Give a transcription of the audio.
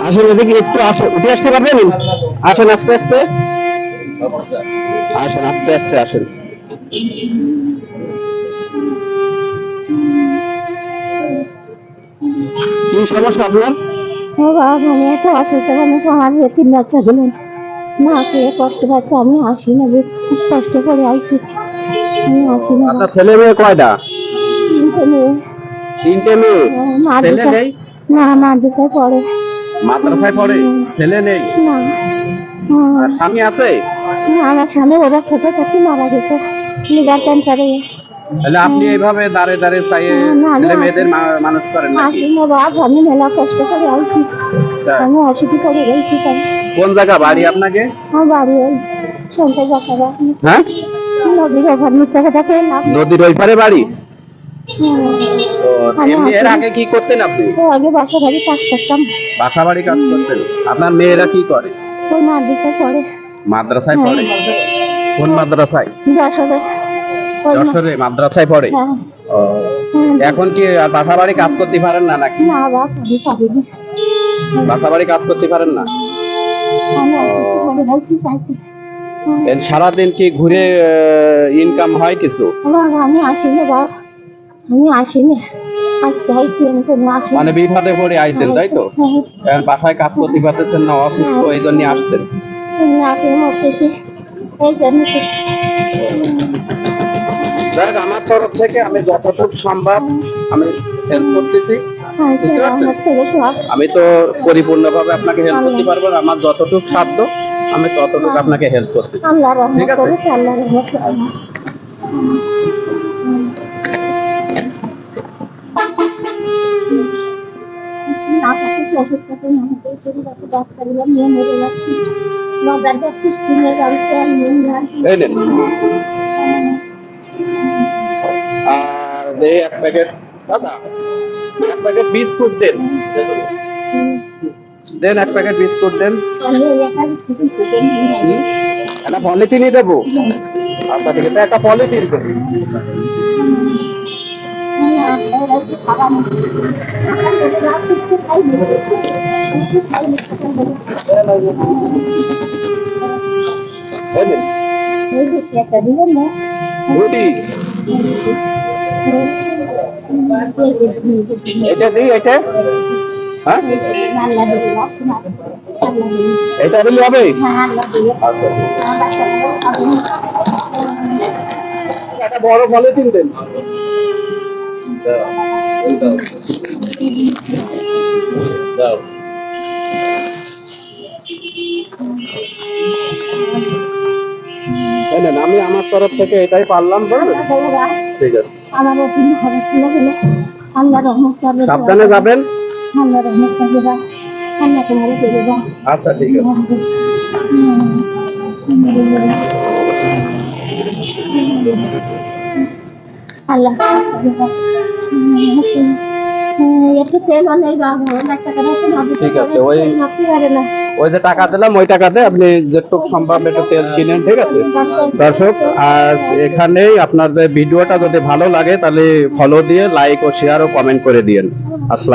আসেন এদিকে একটু আসেন, উঠে আসতে পারবেন? আসেন আস্তে আস্তে, আসেন আস্তে আস্তে আসেন। কি সমস্যা আপনার? আমি এত অসুস্থ, আমি আমার তিন বাচ্চা দিলেন না খেয়ে কষ্ট পাচ্ছে, আমি আসি না, খুব কষ্ট করে আইসি, আমি আসি না। আপনার ছেলে মেয়ে কয়টা? তিনটে মেয়ে। তিনটে মেয়ে? ছেলে নেই? না, মাদ্রাসায় পড়ে। মাদ্রাসায় পড়ে? ছেলে নেই? না। আর স্বামী আছে? না, আমার স্বামী ওরা ছোট থাকি মারা গেছে লিভার ক্যান্সারে। তাহলে আপনি এইভাবে দাঁড়ে দাঁড়ে চাইয়ে ছেলে মেয়েদের মানুষ করেন নাকি? আসি না বাপ, আমি মেলা কষ্ট করে আইসি, আমি অসুখী করে গেছি। কোন জায়গা বাড়ি আপনাকে? আমার বাড়ি ওই শঙ্কর বাসাবা। হ্যাঁ, নদীর ওপার, মিথ্যা কথা কয়ে লাভ নেই। নদীর ওই পারে বাড়ি? আমি এমনি এর আগে কি করতেন আপনি? আগে বাসা বাড়ি কাজ করতাম। বাসা বাড়ি কাজ করতেন? আপনার মেয়েরা কি করে? ওই মাদ্রাসায় পড়ে। মাদ্রাসায় পড়ে? কোন মাদ্রাসায়? যশোরে। যশোরে মাদ্রাসায় পড়ে? ও, এখন কি আর বাসা বাড়ি কাজ করতে পারেন না নাকি? না বাপ, আমি পারিনি। বাসা বাড়ি কাজ করতে পারেন না? আমি অসুখী করে গেছি তাইতে। সারাদিন কি ঘুরে ইনকাম হয় কিছু? আমি আসি না বাপ, আমি আসি না, আজকে আইসি, আমি কোনো আসি না। মানে বিপদে পড়ে আইছেন তাই তো? এখন বাসায় কাজ করতে পারতেছেন না, অসুস্থ, এই জন্য আসছেন। না খেয়ে মরতেছি, এই জন্য তো। যাক, আমার তরফ থেকে আমি যতটুকু সম্ভব আমি হেল্প করতেছি, বুঝতে পারছেন? আমি তো পরিপূর্ণভাবে আপনাকে হেল্প করতে পারবো না, আমার যতটুকু সাধ্য আমি ততটুকু আপনাকে হেল্প করতেছি, আল্লাহ রহমত ঠিক আছে? করুক, আল্লাহ রহমত করুক। না থাকতে কি অসুখ থাকে, না হতে চলে যাচ্ছে, ডাক্তারিরা নিয়ে মরে যাচ্ছে, মজার যাচ্ছে, স্কিনে যাচ্ছে, আর নিয়ে এই নেন। আর এই এক প্যাকেট, দাদা এক প্যাকেট বিস্কুট দেন, দেন এক প্যাকেট বিস্কুট দেন। একটা পলিথিনই দেবো? আচ্ছা ঠিক আছে, একটা পলিথিন দেন। রুটি এটা দিই, এটা হ্যাঁ এটা দিলে হবে? একটা বড় পলিথিন দেন। দাও। আমি আমার তরফ থেকে এটাই পারলাম, ঠিক আছে। সাবধানে যাবেন। আচ্ছা ঠিক আছে। আল্লাহ একটু তেল অনেক ঠিক আছে, ওই যে টাকা দিলাম ওই টাকাতে আপনি যেটুকু সম্ভব একটু তেল কিনেন, ঠিক আছে? দর্শক, আর এখানেই আপনাদের ভিডিওটা যদি ভালো লাগে তাহলে ফলো দিয়ে লাইক ও শেয়ার ও কমেন্ট করে দিয়েন। আসসালাম।